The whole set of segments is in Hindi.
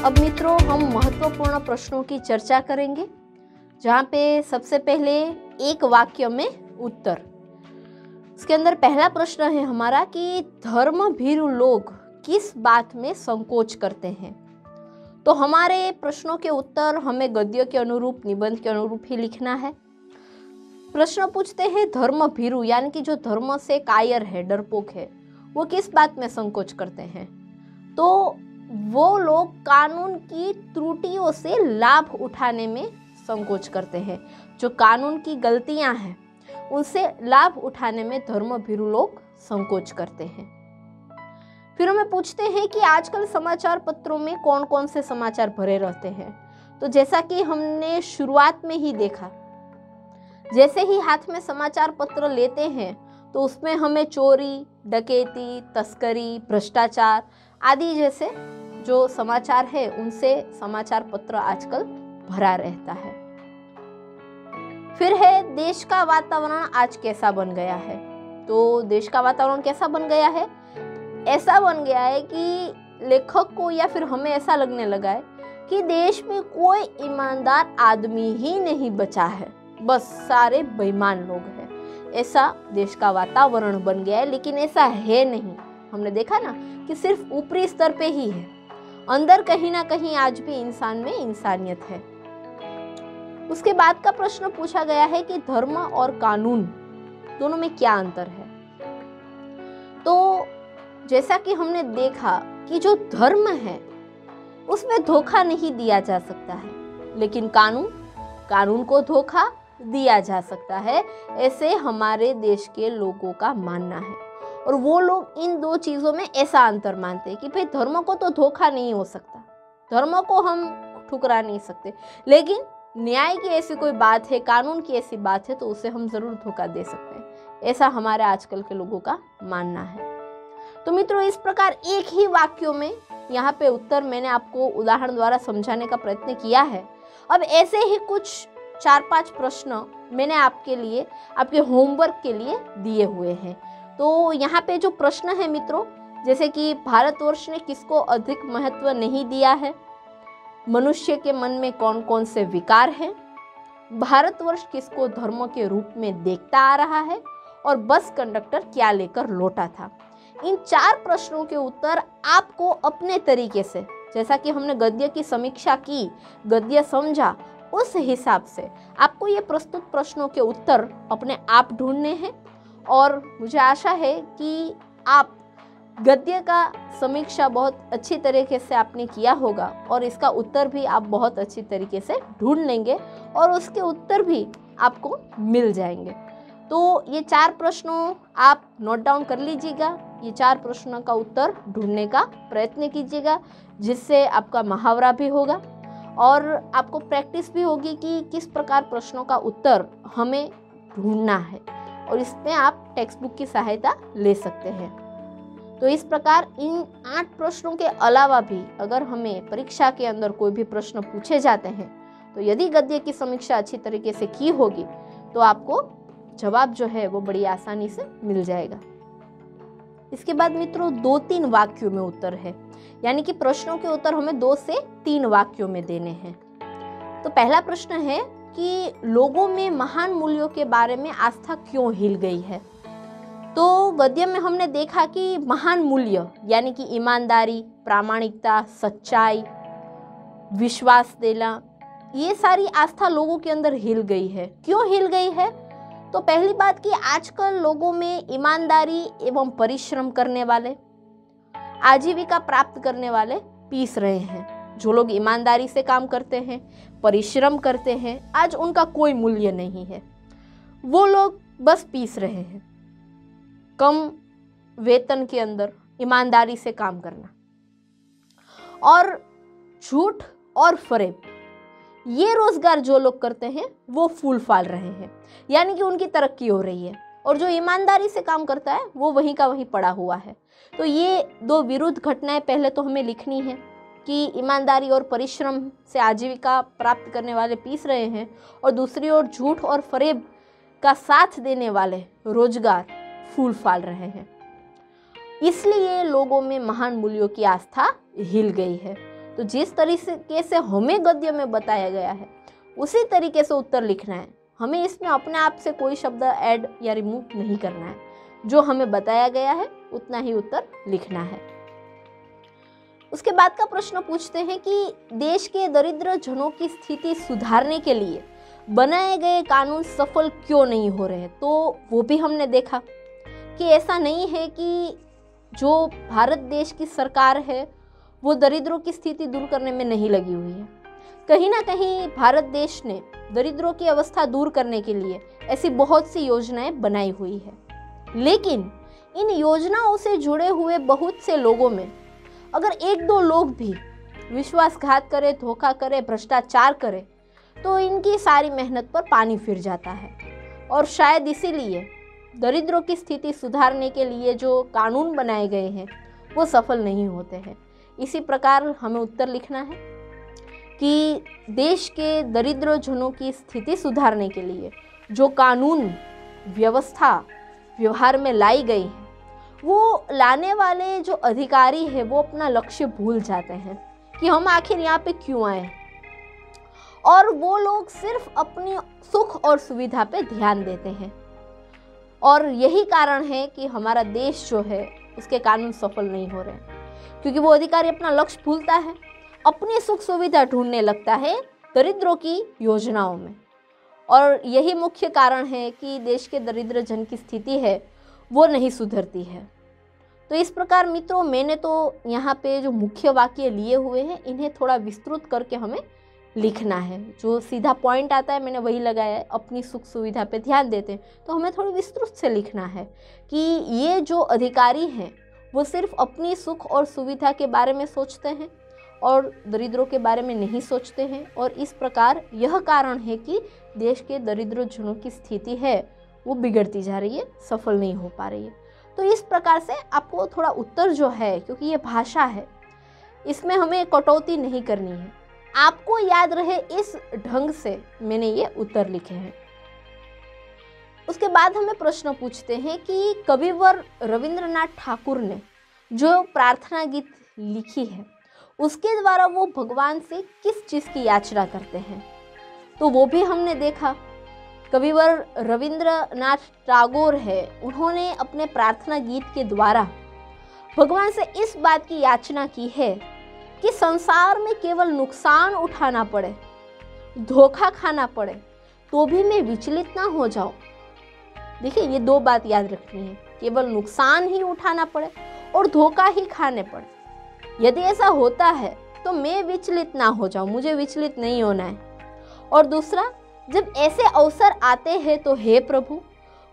अब मित्रों हम महत्वपूर्ण प्रश्नों की चर्चा करेंगे, जहाँ पे सबसे पहले एक वाक्य में उत्तर। इसके अंदर पहला प्रश्न है हमारा कि धर्मभीरु लोग किस बात में संकोच करते हैं। तो हमारे प्रश्नों के उत्तर हमें गद्य के अनुरूप, निबंध के अनुरूप ही लिखना है। प्रश्न पूछते हैं धर्मभीरु यानी कि जो धर्म से कायर है, डरपोक है, वो किस बात में संकोच करते हैं। तो वो लोग कानून की त्रुटियों से लाभ उठाने में संकोच करते हैं। जो कानून की गलतियां हैं उनसे लाभ उठाने में धर्मभीरु लोग संकोच करते हैं। फिर हमें पूछते हैं कि आजकल समाचार पत्रों में कौन कौन से समाचार भरे रहते हैं। तो जैसा कि हमने शुरुआत में ही देखा, जैसे ही हाथ में समाचार पत्र लेते हैं तो उसमें हमें चोरी, डकैती, तस्करी, भ्रष्टाचार आदि जैसे जो समाचार है उनसे समाचार पत्र आजकल भरा रहता है। फिर है देश का वातावरण आज कैसा बन गया है। तो देश का वातावरण कैसा बन गया है, ऐसा बन गया है कि लेखक को या फिर हमें ऐसा लगने लगा है कि देश में कोई ईमानदार आदमी ही नहीं बचा है, बस सारे बेईमान लोग हैं। ऐसा देश का वातावरण बन गया है, लेकिन ऐसा है नहीं। हमने देखा ना कि सिर्फ ऊपरी स्तर पे ही है, अंदर कहीं ना कहीं आज भी इंसान में इंसानियत है। उसके बाद का प्रश्न पूछा गया है कि धर्म और कानून दोनों में क्या अंतर है। तो जैसा कि हमने देखा कि जो धर्म है उसमें धोखा नहीं दिया जा सकता है, लेकिन कानून को धोखा दिया जा सकता है, ऐसे हमारे देश के लोगों का मानना है। और वो लोग इन दो चीज़ों में ऐसा अंतर मानते हैं कि भाई धर्म को तो धोखा नहीं हो सकता, धर्म को हम ठुकरा नहीं सकते, लेकिन न्याय की ऐसी कोई बात है, कानून की ऐसी बात है तो उसे हम ज़रूर धोखा दे सकते हैं। ऐसा हमारे आजकल के लोगों का मानना है। तो मित्रों इस प्रकार एक ही वाक्यों में यहाँ पे उत्तर मैंने आपको उदाहरण द्वारा समझाने का प्रयत्न किया है। अब ऐसे ही कुछ 4-5 प्रश्न मैंने आपके लिए, आपके होमवर्क के लिए दिए हुए हैं। तो यहाँ पे जो प्रश्न है मित्रों, जैसे कि भारतवर्ष ने किसको अधिक महत्व नहीं दिया है, मनुष्य के मन में कौन कौन से विकार हैं, भारतवर्ष किसको धर्म के रूप में देखता आ रहा है, और बस कंडक्टर क्या लेकर लौटा था। इन 4 प्रश्नों के उत्तर आपको अपने तरीके से, जैसा कि हमने गद्य की समीक्षा की, गद्य समझा, उस हिसाब से आपको ये प्रस्तुत प्रश्नों के उत्तर अपने आप ढूंढने हैं। और मुझे आशा है कि आप गद्य का समीक्षा बहुत अच्छी तरीके से आपने किया होगा और इसका उत्तर भी आप बहुत अच्छी तरीके से ढूंढ लेंगे और उसके उत्तर भी आपको मिल जाएंगे। तो ये 4 प्रश्नों आप नोट डाउन कर लीजिएगा। ये 4 प्रश्नों का उत्तर ढूंढने का प्रयत्न कीजिएगा, जिससे आपका मुहावरा भी होगा और आपको प्रैक्टिस भी होगी कि किस प्रकार प्रश्नों का उत्तर हमें ढूंढना है, और इसमें आप टेक्स्ट बुक की सहायता ले सकते हैं। तो इस प्रकार इन 8 प्रश्नों के अलावा भी अगर हमें परीक्षा के अंदर कोई भी प्रश्न पूछे जाते हैं, तो यदि गद्य की समीक्षा अच्छी तरीके से की होगी तो आपको जवाब जो है वो बड़ी आसानी से मिल जाएगा। इसके बाद मित्रों 2-3 वाक्यों में उत्तर है, यानी कि प्रश्नों के उत्तर हमें 2 से 3 वाक्यों में देने हैं। तो पहला प्रश्न है कि लोगों में महान मूल्यों के बारे में आस्था क्यों हिल गई है। तो गद्य में हमने देखा कि महान मूल्य यानी कि ईमानदारी, प्रामाणिकता, सच्चाई, विश्वास देना, ये सारी आस्था लोगों के अंदर हिल गई है। क्यों हिल गई है? तो पहली बात कि आजकल लोगों में ईमानदारी एवं परिश्रम करने वाले, आजीविका प्राप्त करने वाले पीस रहे हैं। जो लोग ईमानदारी से काम करते हैं, परिश्रम करते हैं, आज उनका कोई मूल्य नहीं है। वो लोग बस पीस रहे हैं। कम वेतन के अंदर ईमानदारी से काम करना और झूठ और फरेब, ये रोजगार जो लोग करते हैं वो फूल फाल रहे हैं, यानी कि उनकी तरक्की हो रही है, और जो ईमानदारी से काम करता है वो वहीं का वहीं पड़ा हुआ है। तो ये 2 विरुद्ध घटनाएं पहले तो हमें लिखनी है कि ईमानदारी और परिश्रम से आजीविका प्राप्त करने वाले पीस रहे हैं, और दूसरी ओर झूठ और फरेब का साथ देने वाले रोजगार फूल फाल रहे हैं। इसलिए लोगों में महान मूल्यों की आस्था हिल गई है। तो जिस तरीके से हमें गद्य में बताया गया है उसी तरीके से उत्तर लिखना है। हमें इसमें अपने आप से कोई शब्द ऐड या रिमूव नहीं करना है। जो हमें बताया गया है उतना ही उत्तर लिखना है। उसके बाद का प्रश्न पूछते हैं कि देश के दरिद्र जनों की स्थिति सुधारने के लिए बनाए गए कानून सफल क्यों नहीं हो रहे। तो वो भी हमने देखा कि ऐसा नहीं है कि जो भारत देश की सरकार है वो दरिद्रों की स्थिति दूर करने में नहीं लगी हुई है। कहीं ना कहीं भारत देश ने दरिद्रों की अवस्था दूर करने के लिए ऐसी बहुत सी योजनाएं बनाई हुई है, लेकिन इन योजनाओं से जुड़े हुए बहुत से लोगों में अगर एक दो लोग भी विश्वासघात करे, धोखा करे, भ्रष्टाचार करे तो इनकी सारी मेहनत पर पानी फिर जाता है। और शायद इसीलिए दरिद्रों की स्थिति सुधारने के लिए जो कानून बनाए गए हैं वो सफल नहीं होते हैं। इसी प्रकार हमें उत्तर लिखना है कि देश के दरिद्र जनों की स्थिति सुधारने के लिए जो कानून व्यवस्था व्यवहार में लाई गई है वो लाने वाले जो अधिकारी है वो अपना लक्ष्य भूल जाते हैं कि हम आखिर यहाँ पे क्यों आए, और वो लोग सिर्फ अपनी सुख और सुविधा पे ध्यान देते हैं। और यही कारण है कि हमारा देश जो है उसके कानून सफल नहीं हो रहे, क्योंकि वो अधिकारी अपना लक्ष्य भूलता है, अपनी सुख सुविधा ढूंढने लगता है दरिद्रों की योजनाओं में। और यही मुख्य कारण है कि देश के दरिद्र जन की स्थिति है वो नहीं सुधरती है। तो इस प्रकार मित्रों, मैंने तो यहाँ पे जो मुख्य वाक्य लिए हुए हैं इन्हें थोड़ा विस्तृत करके हमें लिखना है। जो सीधा पॉइंट आता है मैंने वही लगाया है, अपनी सुख सुविधा पे ध्यान देते हैं। तो हमें थोड़ी विस्तृत से लिखना है कि ये जो अधिकारी हैं वो सिर्फ अपनी सुख और सुविधा के बारे में सोचते हैं और दरिद्रों के बारे में नहीं सोचते हैं, और इस प्रकार यह कारण है कि देश के दरिद्र जनों की स्थिति है वो बिगड़ती जा रही है, सफल नहीं हो पा रही है। तो इस प्रकार से आपको थोड़ा उत्तर जो है, क्योंकि ये भाषा है इसमें हमें कटौती नहीं करनी है, आपको याद रहे इस ढंग से मैंने ये उत्तर लिखे हैं। उसके बाद हमें प्रश्न पूछते हैं कि कविवर रविंद्रनाथ ठाकुर ने जो प्रार्थना गीत लिखी है उसके द्वारा वो भगवान से किस चीज़ की याचना करते हैं। तो वो भी हमने देखा, कविवर रविंद्रनाथ टैगोर है, उन्होंने अपने प्रार्थना गीत के द्वारा भगवान से इस बात की याचना की है कि संसार में केवल नुकसान उठाना पड़े, धोखा खाना पड़े तो भी मैं विचलित ना हो जाऊं। देखिए, ये दो बात याद रखनी है, केवल नुकसान ही उठाना पड़े और धोखा ही खाने पड़े। यदि ऐसा होता है तो मैं विचलित ना हो जाऊं, मुझे विचलित नहीं होना है। और दूसरा, जब ऐसे अवसर आते हैं तो हे प्रभु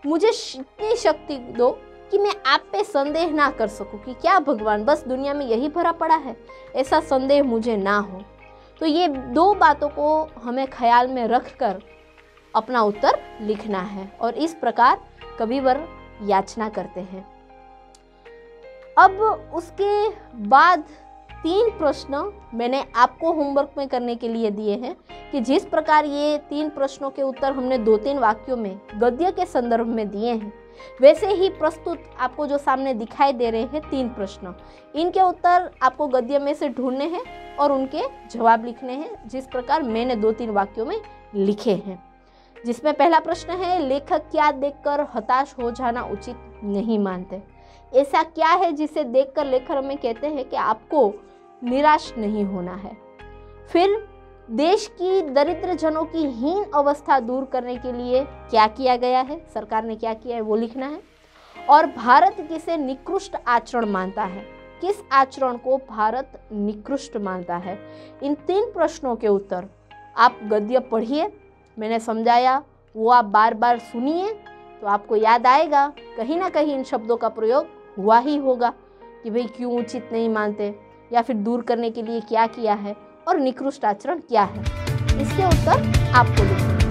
मुझे इतनी शक्ति दो कि मैं आप पे संदेह ना कर सकूं कि क्या भगवान बस दुनिया में यही भरा पड़ा है, ऐसा संदेह मुझे ना हो। तो ये दो बातों को हमें ख्याल में रखकर अपना उत्तर लिखना है, और इस प्रकार कविवर याचना करते हैं। अब उसके बाद 3 प्रश्न मैंने आपको होमवर्क में करने के लिए दिए हैं कि जिस प्रकार ये 3 प्रश्नों के उत्तर हमने 2-3 वाक्यों में गद्य के संदर्भ में दिए हैं, वैसे ही प्रस्तुत आपको जो सामने दिखाई दे रहे हैं 3 प्रश्न, इनके उत्तर आपको गद्य में से ढूंढने हैं और उनके जवाब लिखने हैं जिस प्रकार मैंने 2-3 वाक्यों में लिखे हैं। जिसमें पहला प्रश्न है, लेखक क्या देखकर हताश हो जाना उचित नहीं मानते। ऐसा क्या है जिसे देखकर लेखक हमें कहते हैं कि आपको निराश नहीं होना है। फिर देश की दरिद्र जनों की हीन अवस्था दूर करने के लिए क्या किया गया है, सरकार ने क्या किया है वो लिखना है। और भारत किसे निकृष्ट आचरण मानता है, किस आचरण को भारत निकृष्ट मानता है। इन 3 प्रश्नों के उत्तर आप गद्य पढ़िए, मैंने समझाया वो आप बार बार सुनिए तो आपको याद आएगा, कहीं ना कहीं इन शब्दों का प्रयोग हुआ ही होगा कि भाई क्यों उचित नहीं मानते, या फिर दूर करने के लिए क्या किया है, और निकृष्ट आचरण क्या है। इसके उत्तर आपको लिखना है।